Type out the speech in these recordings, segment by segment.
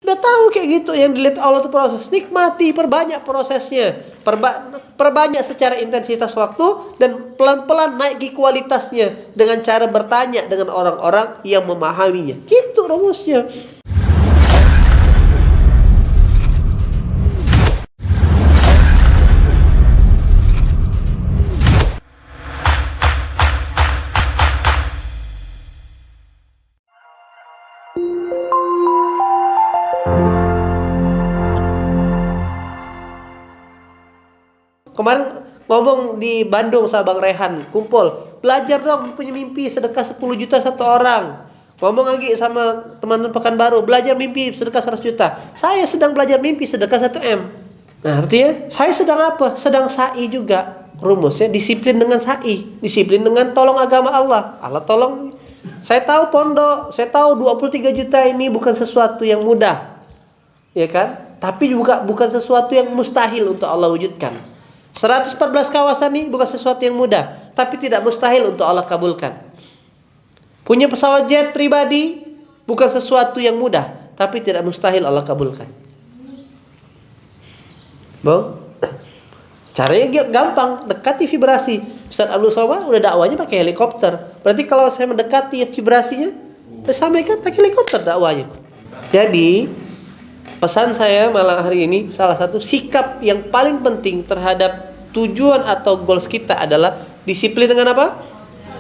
Udah tahu kayak gitu, yang dilihat Allah itu proses. Nikmati, perbanyak prosesnya. Perbanyak secara intensitas waktu dan pelan-pelan naiki kualitasnya dengan cara bertanya dengan orang-orang yang memahaminya. Gitu rumusnya. Kemarin ngomong di Bandung sama Bang Rehan, kumpul, belajar dong punya mimpi sedekah 10 juta satu orang. Ngomong lagi sama teman-teman Pekanbaru, belajar mimpi sedekah 100 juta. Saya sedang belajar mimpi sedekah 1 M. Nah, artinya saya sedang apa? Sedang sa'i juga. Rumusnya disiplin dengan sa'i, disiplin dengan tolong agama Allah. Allah tolong. Saya tahu pondok, saya tahu 23 juta ini bukan sesuatu yang mudah. Ya kan? Tapi juga bukan sesuatu yang mustahil untuk Allah wujudkan. 114 kawasan ini bukan sesuatu yang mudah, tapi tidak mustahil untuk Allah kabulkan. Punya pesawat jet pribadi bukan sesuatu yang mudah, tapi tidak mustahil Allah kabulkan. Bang, caranya gampang, dekati vibrasi. Ustaz Abdul Somad udah dakwanya pakai helikopter. Berarti kalau saya mendekati vibrasinya, saya sampaikan pakai helikopter dakwanya. Jadi pesan saya malam hari ini, salah satu sikap yang paling penting terhadap tujuan atau goals kita adalah disiplin dengan apa?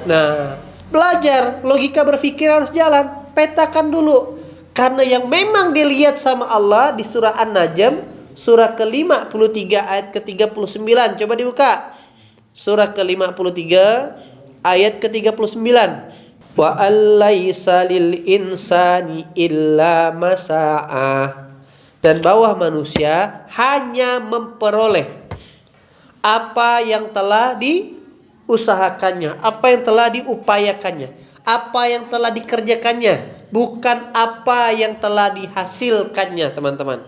Nah, belajar, logika berpikir harus jalan, petakan dulu. Karena yang memang dilihat sama Allah di surah An-Najm, surah ke-53 ayat ke-39. Coba dibuka. Surah ke-53 ayat ke-39. Wa allaysa lil insani illa masa'ah. Dan bahwa manusia hanya memperoleh apa yang telah diusahakannya, apa yang telah diupayakannya, apa yang telah dikerjakannya, bukan apa yang telah dihasilkannya, teman-teman.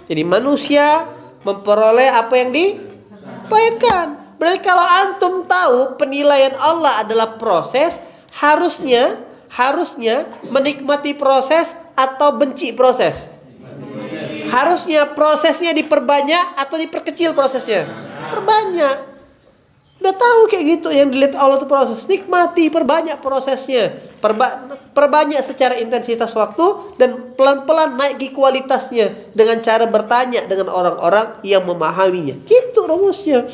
Jadi manusia memperoleh apa yang diupayakan. Berarti kalau antum tahu penilaian Allah adalah proses, harusnya menikmati proses atau benci proses. Harusnya prosesnya diperbanyak atau diperkecil prosesnya? Perbanyak. Udah tahu kayak gitu, yang dilihat Allah itu proses. Nikmati, perbanyak prosesnya. Perbanyak secara intensitas waktu dan pelan-pelan naiki kualitasnya dengan cara bertanya dengan orang-orang yang memahaminya. Gitu rumusnya.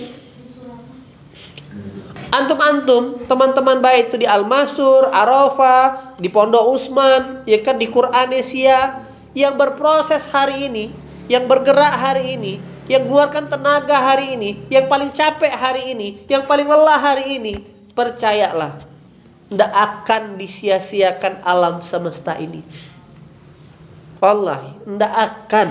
Antum-antum, teman-teman baik itu di Al-Masur, Arafah, di Pondok Usman, ya kan, di Quranesia, yang berproses hari ini, yang bergerak hari ini, yang mengeluarkan tenaga hari ini, yang paling capek hari ini, yang paling lelah hari ini, percayalah, tidak akan disia-siakan alam semesta ini. Wallahi, tidak akan.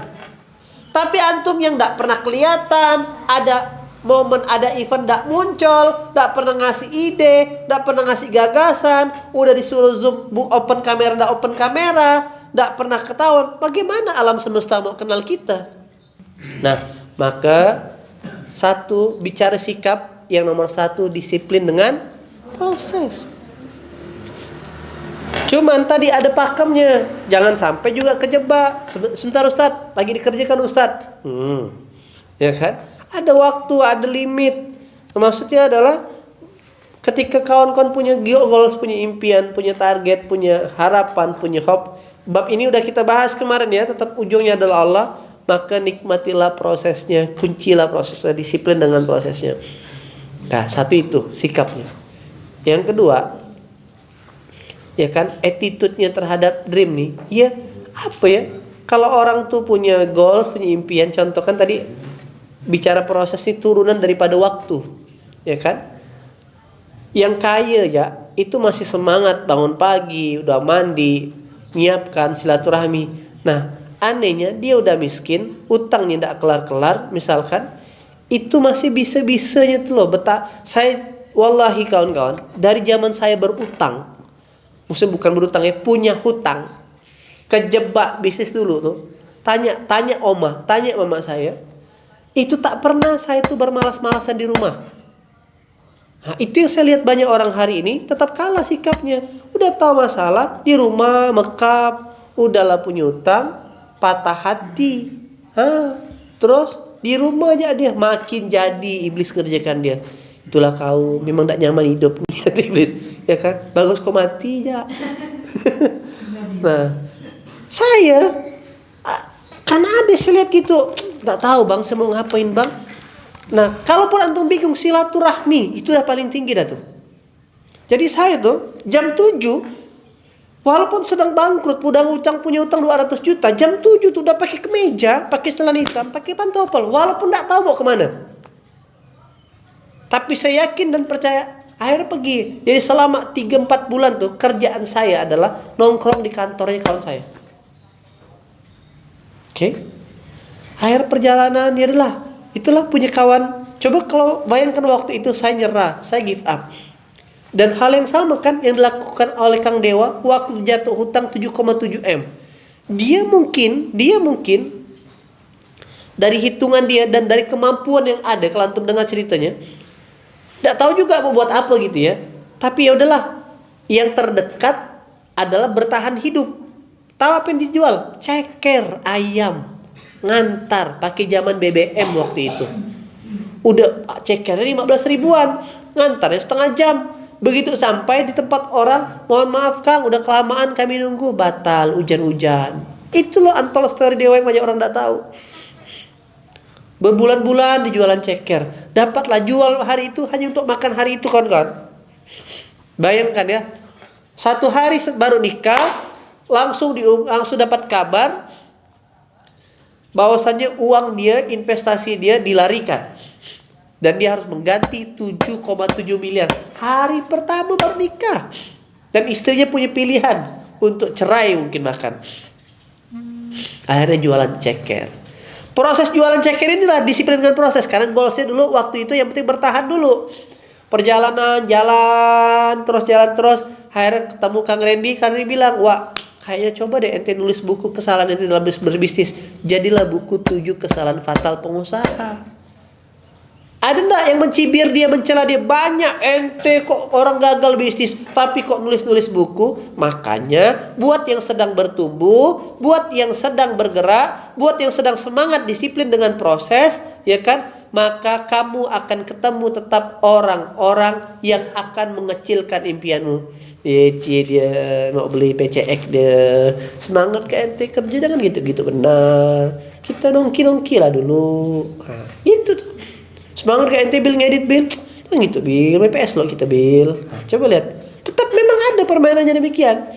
Tapi antum yang tidak pernah kelihatan, ada momen, ada event tidak muncul, tidak pernah ngasih ide, tidak pernah ngasih gagasan, udah disuruh zoom, open kamera, tidak open kamera, tidak pernah ketahuan, bagaimana alam semesta mau kenal kita? Nah, maka satu, bicara sikap, yang nomor satu disiplin dengan proses. Cuman tadi ada pakemnya, jangan sampai juga kejebak. Sebentar Ustadz, lagi dikerjakan Ustadz. Ya kan? Ada waktu, ada limit. Maksudnya adalah ketika kawan-kawan punya goals, punya impian, punya target, punya harapan, punya hope. Bab ini udah kita bahas kemarin ya, tetap ujungnya adalah Allah. Maka nikmatilah prosesnya, kuncilah prosesnya, disiplin dengan prosesnya. Nah, satu itu sikapnya. Yang kedua, ya kan, attitude-nya terhadap dream nih. Ya, apa ya? Kalau orang tuh punya goals, punya impian, contoh kan tadi bicara proses ini turunan daripada waktu, ya kan? Yang kaya ya, itu masih semangat bangun pagi, udah mandi, nyiapkan silaturahmi. Nah, anehnya dia udah miskin, utangnya tidak kelar-kelar, misalkan, itu masih bisa-bisanya tuh loh. Saya wallahi kawan-kawan, dari zaman saya berutang, maksudnya bukan berutang ya, punya hutang, kejebak bisnis dulu tuh. Tanya oma, tanya mama saya, itu tak pernah saya tuh bermalas-malasan di rumah. Nah, itu yang saya lihat banyak orang hari ini tetap kalah sikapnya. Udah tahu masalah di rumah, mekap, udahlah punya utang, patah hati. Terus di rumah aja dia makin jadi iblis kerjakan dia. Itulah kau memang tidak nyaman hidup kata iblis, ya kan? Bagus kau mati ya. Nah, saya karena ada saya lihat gitu, tak tahu bang, saya mau ngapain bang. Nah, kalaupun antum bingung silaturahmi, itu udah paling tinggi dah tuh. Jadi saya tuh jam 7, walaupun sedang bangkrut, punya utang 200 juta, jam 7 tuh udah pakai kemeja, pakai celana hitam, pakai pantofel, walaupun tak tahu mau kemana. Tapi saya yakin dan percaya, akhirnya pergi. Jadi selama 3-4 bulan tuh kerjaan saya adalah nongkrong di kantornya kawan saya. Oke. Akhir perjalanan ya adalah itulah punya kawan. Coba kalau bayangkan waktu itu saya nyerah, saya give up. Dan hal yang sama kan yang dilakukan oleh Kang Dewa waktu jatuh hutang 7,7 M. Dia mungkin dari hitungan dia dan dari kemampuan yang ada, kalau antum dengar ceritanya, tidak tahu juga mau buat apa gitu ya. Tapi ya udahlah, yang terdekat adalah bertahan hidup. Tahu apa yang dijual? Ceker ayam ngantar pakai zaman BBM waktu itu. Udah cekernya 15 ribuan, ngantarnya setengah jam. Begitu sampai di tempat orang, mohon maaf Kang, udah kelamaan kami nunggu, batal, hujan-hujan. Itu loh untold story Dewa yang banyak orang tidak tahu. Berbulan-bulan dijualan ceker, dapatlah jual hari itu hanya untuk makan hari itu kawan-kawan. Bayangkan ya, satu hari baru nikah, langsung dapat kabar bahwasannya uang dia, investasi dia dilarikan. Dan dia harus mengganti 7,7 miliar. Hari pertama baru nikah. Dan istrinya punya pilihan untuk cerai mungkin bahkan. Akhirnya jualan ceker. Proses jualan ceker inilah disiplin dengan proses. Karena goalsnya dulu waktu itu yang penting bertahan dulu. Perjalanan, jalan terus. Akhirnya ketemu Kang Randy. Kang Randy bilang, wah kayaknya coba deh ente nulis buku kesalahan ente dalam berbisnis. Jadilah buku 7 kesalahan fatal pengusaha. Ada enggak yang mencibir dia, mencela dia? Banyak. Ente kok orang gagal bisnis tapi kok nulis-nulis buku. Makanya buat yang sedang bertumbuh, buat yang sedang bergerak, buat yang sedang semangat disiplin dengan proses, ya kan? Maka kamu akan ketemu tetap orang-orang yang akan mengecilkan impianmu. Dia mau beli PCX, dia semangat ke ente kerja, jangan gitu-gitu, benar. Kita nongki-nongki lah dulu. Nah, itu tuh. Semangat kayak ente bil ngedit bil, nah gitu bil, BPS lo kita bil. Nah, coba lihat, tetap memang ada permainannya demikian.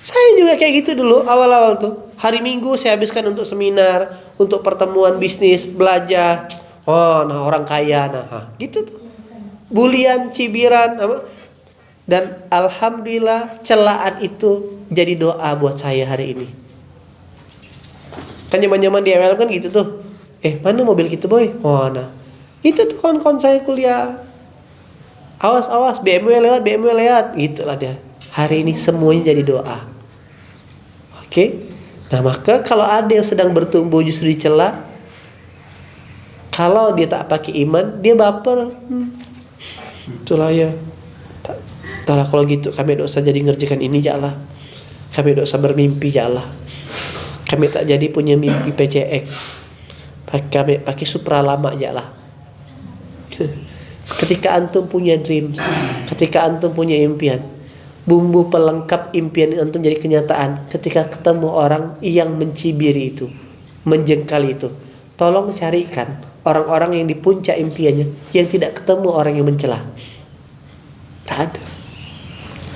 Saya juga kayak gitu dulu awal-awal tuh. Hari Minggu saya habiskan untuk seminar, untuk pertemuan bisnis, belajar. Oh, nah orang kaya, nah gitu tuh. Bulian, cibiran, apa? Dan alhamdulillah celaan itu jadi doa buat saya hari ini. Kan zaman-zaman di ML kan gitu tuh. Mana mobil gitu boy? Oh nah, itu tuh kawan-kawan saya kuliah. Awas BMW lewat, gitulah dia. Hari ini semuanya jadi doa. Oke? Nah maka kalau ada yang sedang bertumbuh justru dicela, kalau dia tak pakai iman, dia baper. Itulah ya. Entahlah kalau gitu kami tidak usah jadi ngerjakan ini ya Allah. Kami tidak usah bermimpi ya Allah. Kami tak jadi punya mimpi PCX. Kami pakai Supra lama aja lah. Ketika antum punya dreams, ketika antum punya impian, bumbu pelengkap impian antum jadi kenyataan. Ketika ketemu orang yang mencibiri itu, menjengkali itu, tolong carikan orang-orang yang di puncak impiannya yang tidak ketemu orang yang mencela. Tak ada.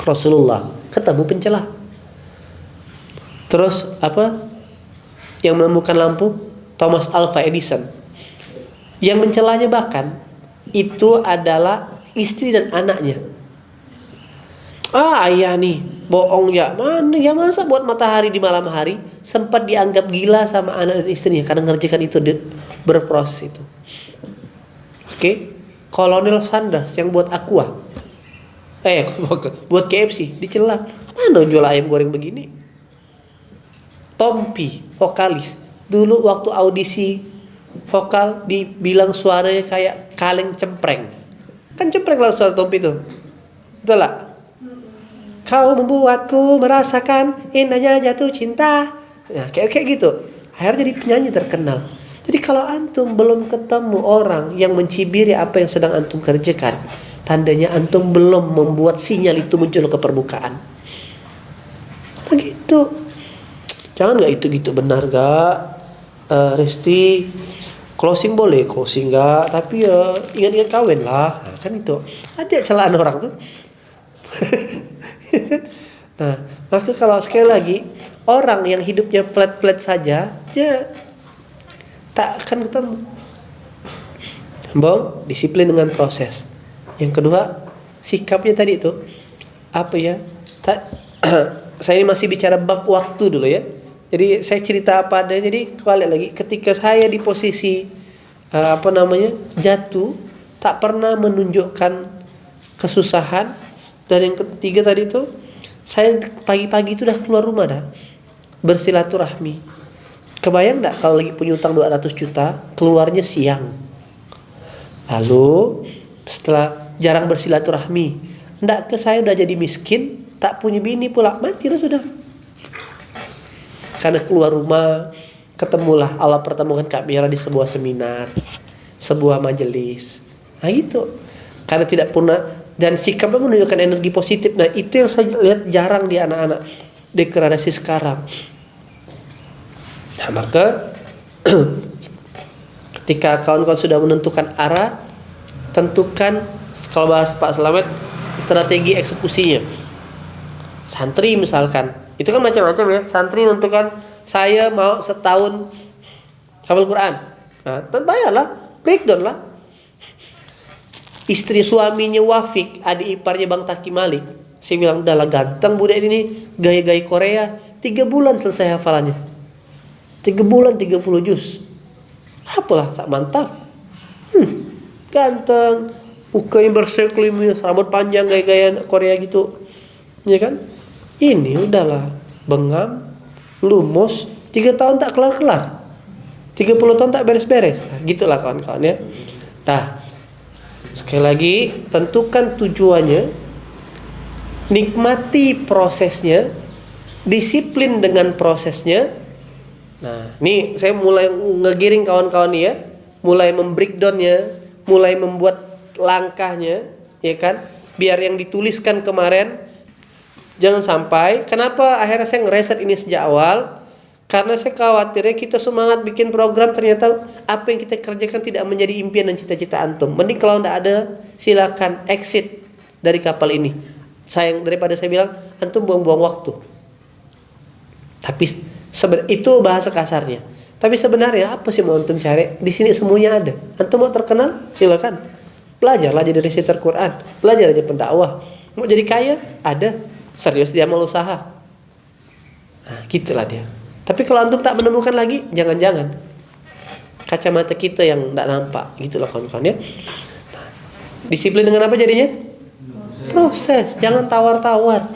Rasulullah ketemu pencela. Terus apa? Yang menemukan lampu? Thomas Alva Edison. Yang mencelanya bahkan itu adalah istri dan anaknya. Ayah nih bohong ya, mana ya, masa buat matahari di malam hari. Sempat dianggap gila sama anak dan istrinya karena ngerjakan itu berproses itu. Oke. Kolonel Sanders yang buat Aqua, buat KFC dicela. Mana jual ayam goreng begini. Tompi vokalis dulu waktu audisi vokal dibilang suaranya kayak kaleng cempreng. Kan cempreng lah suara Tompi itu. Betul lah. Kau membuatku merasakan indahnya jatuh cinta. Nah, kayak gitu. Akhirnya jadi penyanyi terkenal. Jadi kalau antum belum ketemu orang yang mencibiri apa yang sedang antum kerjakan, tandanya antum belum membuat sinyal itu muncul ke permukaan. Begitu. Jangan nggak itu gitu benar gak? Resti closing boleh, closing gak? Tapi ya ingat-ingat kawin lah. Nah, kan itu ada celaan orang tuh. Nah, maka kalau sekali lagi orang yang hidupnya flat-flat saja, ya tak akan ketemu. Bang, disiplin dengan proses. Yang kedua, sikapnya tadi itu apa ya? Saya ini masih bicara bab waktu dulu ya. Jadi saya cerita apa adanya. Jadi kembali lagi, ketika saya di posisi jatuh, tak pernah menunjukkan kesusahan. Dan yang ketiga tadi itu, saya pagi-pagi itu udah keluar rumah dah, bersilaturahmi. Kebayang enggak kalau lagi punya utang 200 juta, keluarnya siang. Lalu setelah jarang bersilaturahmi, enggak ke saya udah jadi miskin, tak punya bini pula, mati dah sudah. Karena keluar rumah, ketemulah Allah pertemukan Kak Mira di sebuah seminar, sebuah majelis. Nah itu, karena tidak pernah, dan sikapnya menunjukkan energi positif. Nah itu yang saya lihat jarang di anak-anak degradasi sekarang. Nah maka ketika kawan-kawan sudah menentukan arah, tentukan, kalau bahas Pak Slamet, strategi eksekusinya. Santri misalkan, itu kan macam-macam ya. Santri menentukan, saya mau setahun hafal Quran. Nah, bayarlah, breakdown lah. Istri suaminya Wafik, adik iparnya Bang Taki Malik. Saya bilang, udahlah ganteng budak ini, gaya-gaya Korea. 3 bulan selesai hafalannya. 3 bulan 30 juz. Apalah, tak mantap. Ganteng, mukanya bersekelimis, rambut panjang gaya-gaya Korea gitu. Ya kan? Ini udahlah, bengam, lumos, 3 tahun tak kelar-kelar. 30 tahun tak beres-beres. Nah, gitulah kawan-kawan ya. Nah, sekali lagi, tentukan tujuannya, nikmati prosesnya, disiplin dengan prosesnya. Nah, ini saya mulai ngegiring kawan-kawan nih ya, mulai membreakdownnya, mulai membuat langkahnya, ya kan? Biar yang dituliskan kemarin jangan sampai. Kenapa akhirnya saya ngereset ini sejak awal? Karena saya khawatirnya kita semangat bikin program, ternyata apa yang kita kerjakan tidak menjadi impian dan cita-cita antum. Mending kalau tidak ada, silakan exit dari kapal ini. Sayang, daripada saya bilang antum buang-buang waktu. Tapi itu bahasa kasarnya. Tapi sebenarnya apa sih mau antum cari? Di sini semuanya ada. Antum mau terkenal? Silakan. Belajarlah jadi reciter Quran, belajar aja pendakwah. Mau jadi kaya? Ada. Serius dia mau usaha. Nah, gitulah dia. Tapi kalau antum tak menemukan lagi, jangan-jangan kacamata kita yang tidak nampak. Gitulah kawan-kawan ya. Nah, disiplin dengan apa jadinya? Proses. Jangan tawar-tawar.